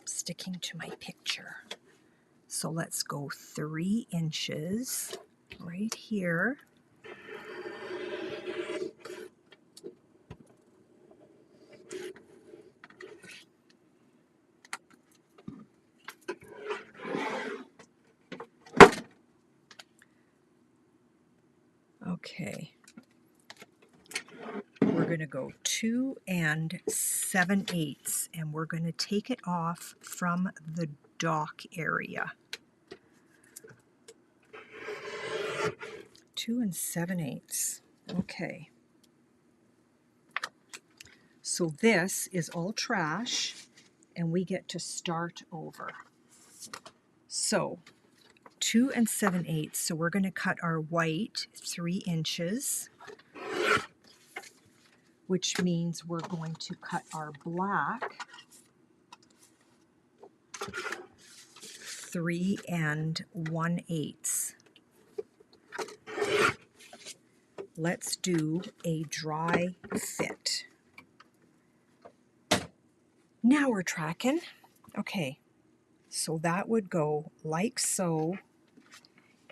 Sticking to my picture. So let's go 3 inches right here. Okay. We're going to go 2 7/8, and we're going to take it off from the dock area. 2 7/8. Okay. So this is all trash, and we get to start over. So 2 7/8. So we're going to cut our white 3 inches, which means we're going to cut our black 3 1/8. Let's do a dry fit. Now we're tracking. Okay, so that would go like so,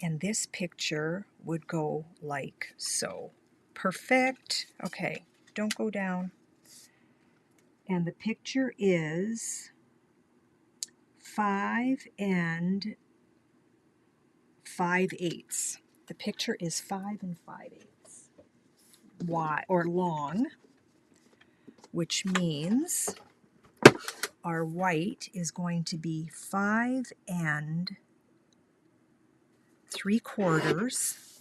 and this picture would go like so. Perfect. Okay, don't go down. And the picture is 5 5/8. The picture is 5 5/8 wide or long, which means our white is going to be 5 3/4,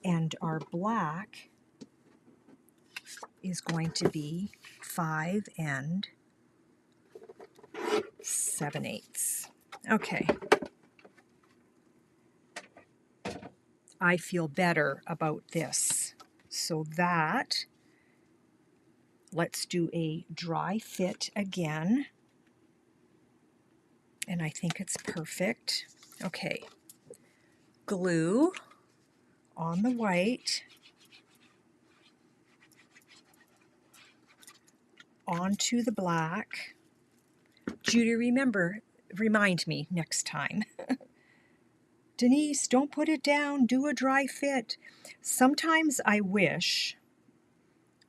and our black is going to be 5 7/8. Okay. I feel better about this. So that, let's do a dry fit again. And I think it's perfect. Okay. Glue on the white onto the black. Judy, remind me next time. Denise, don't put it down. Do a dry fit. Sometimes I wish,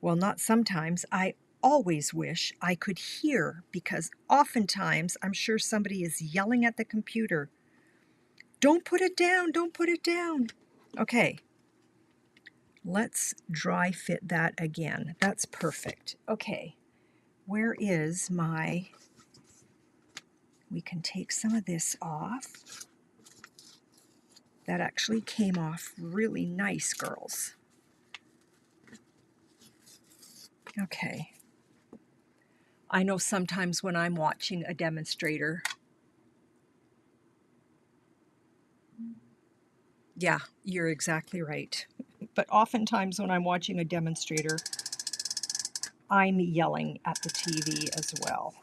well, not sometimes, I always wish I could hear, because oftentimes I'm sure somebody is yelling at the computer. Don't put it down. Don't put it down. Okay. Let's dry fit that again. That's perfect. Okay. Where is my... We can take some of this off. That actually came off really nice, girls. Okay. I know sometimes when I'm watching a demonstrator, yeah, you're exactly right. But oftentimes when I'm watching a demonstrator, I'm yelling at the TV as well.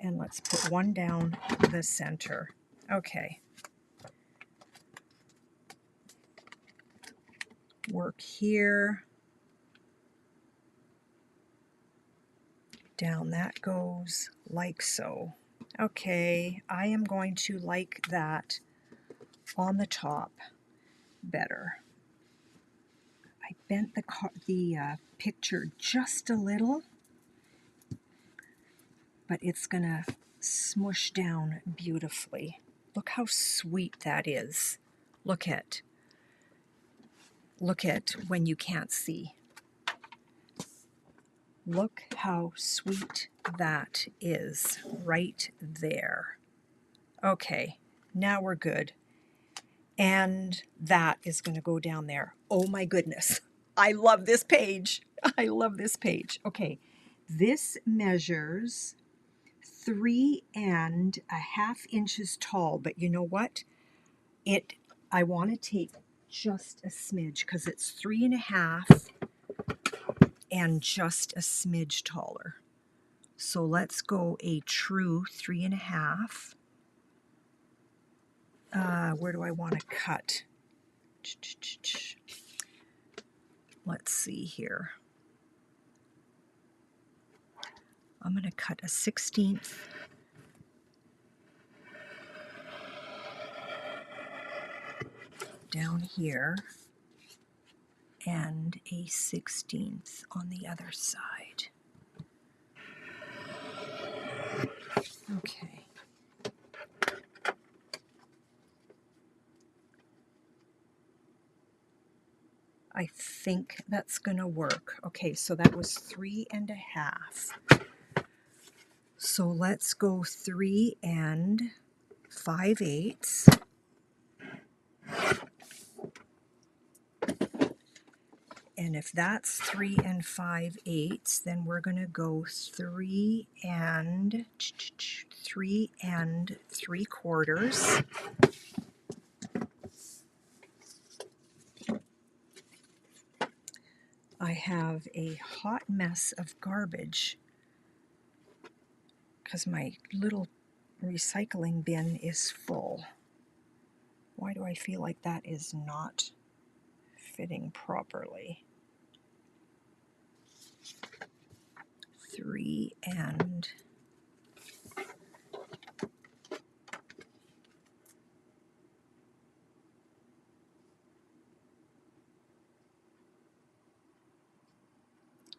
And let's put one down the center. Okay. Work here. Down that goes, like so. Okay, I am going to like that on the top better. I bent the picture just a little, but it's gonna smush down beautifully. Look how sweet that is. Look at when you can't see. Look how sweet that is right there. Okay, now we're good. And that is going to go down there. Oh my goodness. I love this page. I love this page. Okay, this measures 3.5 inches tall, but you know what? I want to take just a smidge because it's 3.5 and just a smidge taller. So let's go a true 3.5. Where do I want to cut? Let's see here. I'm going to cut a 1/16 down here and a 1/16 on the other side. Okay. I think that's going to work. Okay, so that was 3.5. So let's go 3 5/8. And if that's 3 5/8, then we're going to go 3 3 3/4. I have a hot mess of garbage because my little recycling bin is full. Why do I feel like that is not fitting properly? 3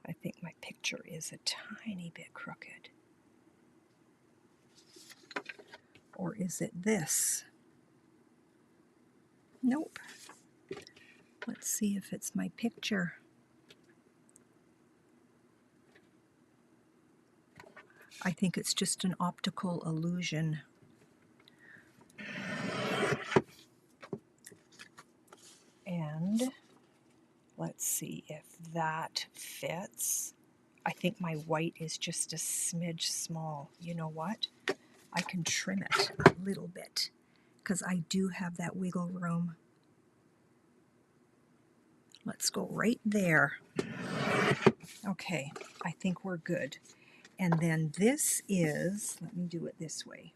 I think my picture is a tiny bit crooked. Or is it this? Nope. Let's see if it's my picture. I think it's just an optical illusion. And let's see if that fits. I think my white is just a smidge small. You know what? I can trim it a little bit because I do have that wiggle room. Let's go right there. Okay, I think we're good. And then this is, let me do it this way.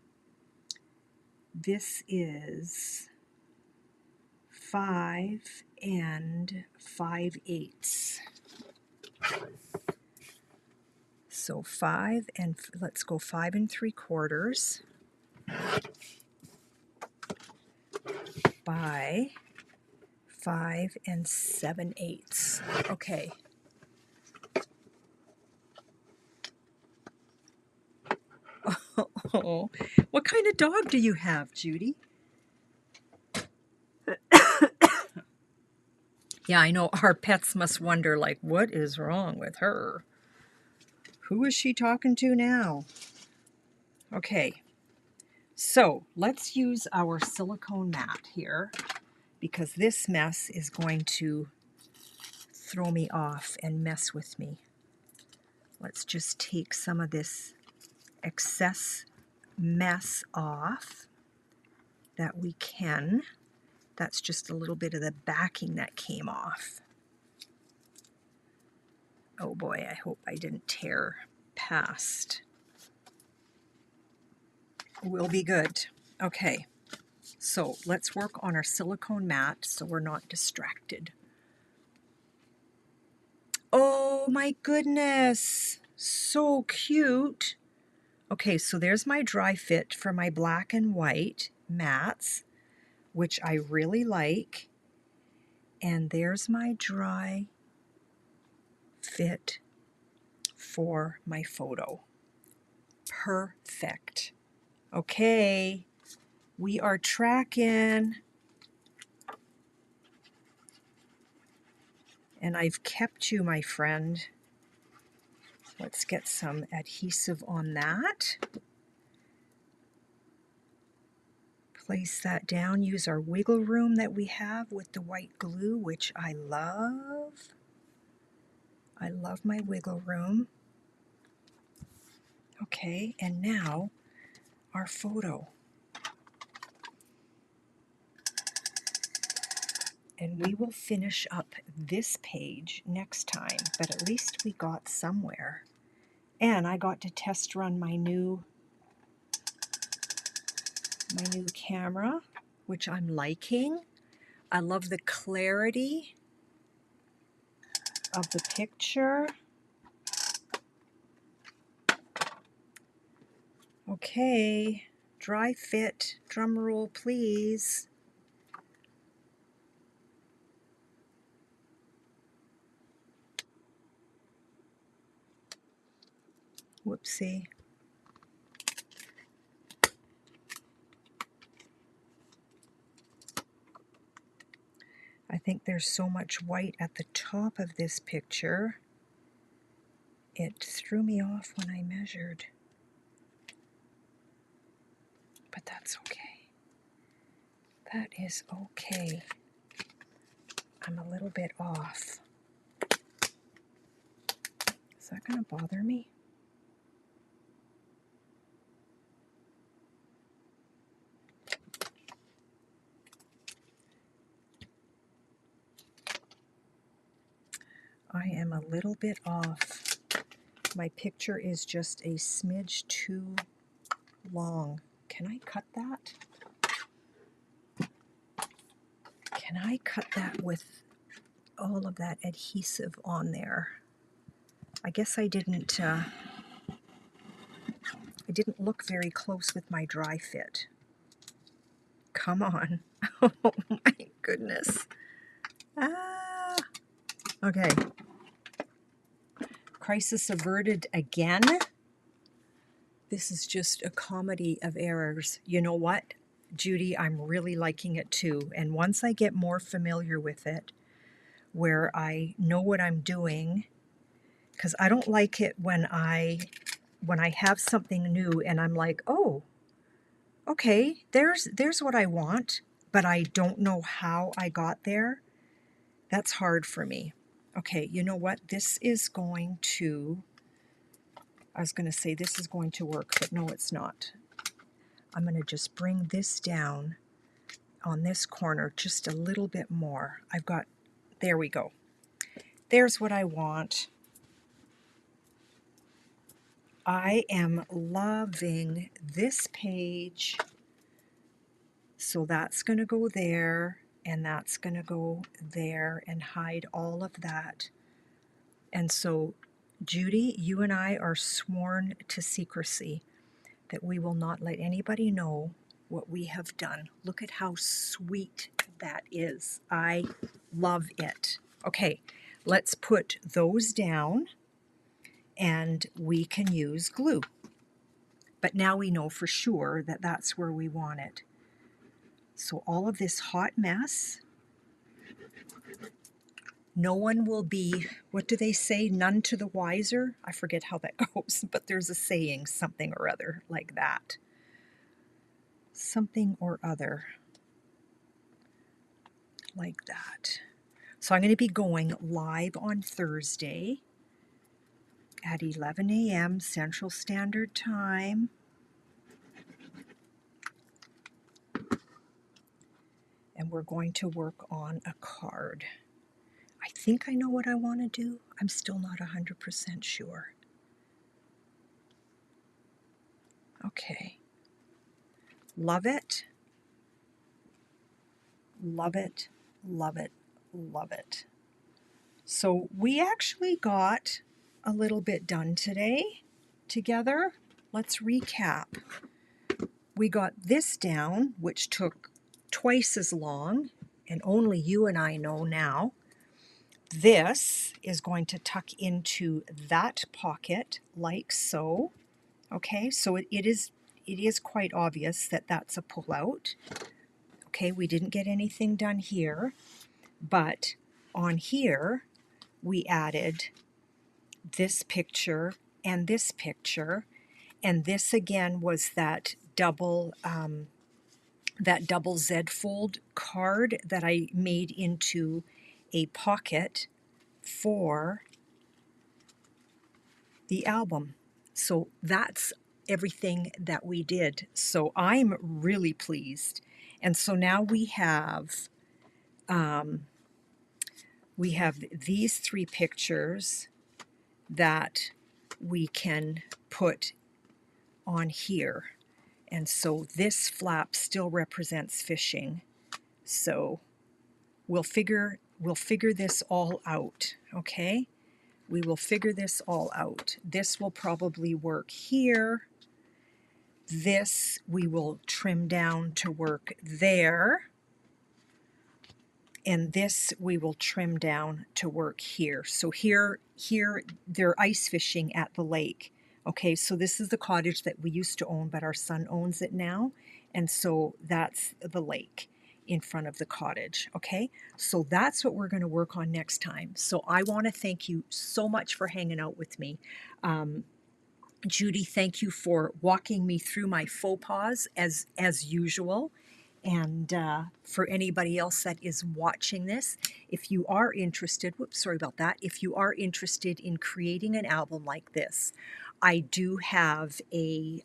This is 5 5/8. So 5 let's go 5 3/4 by 5 7/8. Okay. Oh, what kind of dog do you have, Judy? Yeah, I know our pets must wonder, like, what is wrong with her? Who is she talking to now? Okay, so let's use our silicone mat here because this mess is going to throw me off and mess with me. Let's just take some of this excess mess off that we can. That's just a little bit of the backing that came off. Oh boy, I hope I didn't tear past. We'll be good. Okay, so let's work on our silicone mat so we're not distracted. Oh my goodness, so cute. Okay, so there's my dry fit for my black and white mats, which I really like. And there's my dry fit for my photo. Perfect. Okay, we are tracking. And I've kept you, my friend. Let's get some adhesive on that. Place that down. Use our wiggle room that we have with the white glue, which I love. I love my wiggle room. Okay, and now our photo. And we will finish up this page next time, but at least we got somewhere. And I got to test run my new camera, which I'm liking. I love the clarity of the picture. Okay, dry fit, drum roll please. Whoopsie. I think there's so much white at the top of this picture. It threw me off when I measured. But that's okay. That is okay. I'm a little bit off. Is that going to bother me? I am a little bit off. My picture is just a smidge too long. Can I cut that? Can I cut that with all of that adhesive on there? I guess I didn't look very close with my dry fit. Come on. Oh my goodness. Ah. Okay. Crisis averted again. This is just a comedy of errors. You know what, Judy, I'm really liking it too. And once I get more familiar with it, where I know what I'm doing, because I don't like it when I have something new and I'm like, oh, okay, there's what I want, but I don't know how I got there. That's hard for me. Okay, you know what? This is going to, I was going to say this is going to work, but no, it's not. I'm going to just bring this down on this corner just a little bit more. I've got, there we go. There's what I want. I am loving this page. So that's going to go there, and that's going to go there and hide all of that. And so, Judy, you and I are sworn to secrecy, that we will not let anybody know what we have done. Look at how sweet that is. I love it. Okay, let's put those down, and we can use glue. But now we know for sure that that's where we want it. So all of this hot mess, no one will be, what do they say, none to the wiser? I forget how that goes, but there's a saying, something or other like that. Something or other like that. So I'm going to be going live on Thursday at 11 a.m. Central Standard Time. And we're going to work on a card. I think I know what I want to do. I'm still not 100% sure. Okay. Love it. Love it. Love it. Love it. So we actually got a little bit done today together. Let's recap. We got this down, which took twice as long, and only you and I know now. This is going to tuck into that pocket like so. Okay, so it is quite obvious that that's a pull-out. Okay, we didn't get anything done here, but on here we added this picture and this picture, and this again was that double Z fold card that I made into a pocket for the album. So that's everything that we did. So I'm really pleased. And so now we have these three pictures that we can put on here. And so this flap still represents fishing. So we'll figure this all out, okay? We will figure this all out. This will probably work here. This we will trim down to work there. And this we will trim down to work here. So here they're ice fishing at the lake. Okay, so this is the cottage that we used to own, but our son owns it now. And so that's the lake in front of the cottage. Okay, so that's what we're going to work on next time. So I want to thank you so much for hanging out with me. Judy, thank you for walking me through my faux pas as usual. And for anybody else that is watching this, if you are interested, whoops, sorry about that. If you are interested in creating an album like this, I do have a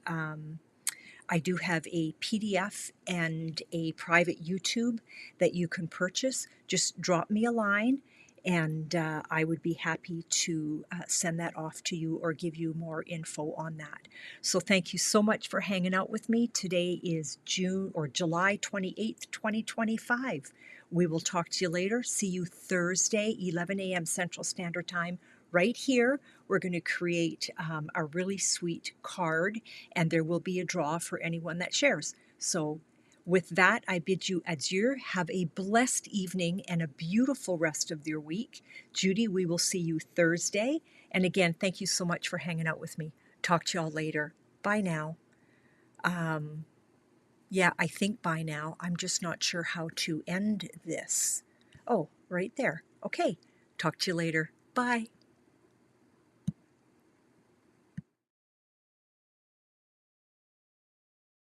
PDF and a private YouTube that you can purchase. Just drop me a line, and I would be happy to send that off to you or give you more info on that. So thank you so much for hanging out with me. Today is July 28th, 2025. We will talk to you later. See you Thursday, 11 a.m. Central Standard Time. Right here, we're going to create a really sweet card, and there will be a draw for anyone that shares. So with that, I bid you adieu. Have a blessed evening and a beautiful rest of your week. Judy, we will see you Thursday. And again, thank you so much for hanging out with me. Talk to y'all later. Bye now. Yeah, I think bye now. I'm just not sure how to end this. Oh, right there. Okay. Talk to you later. Bye.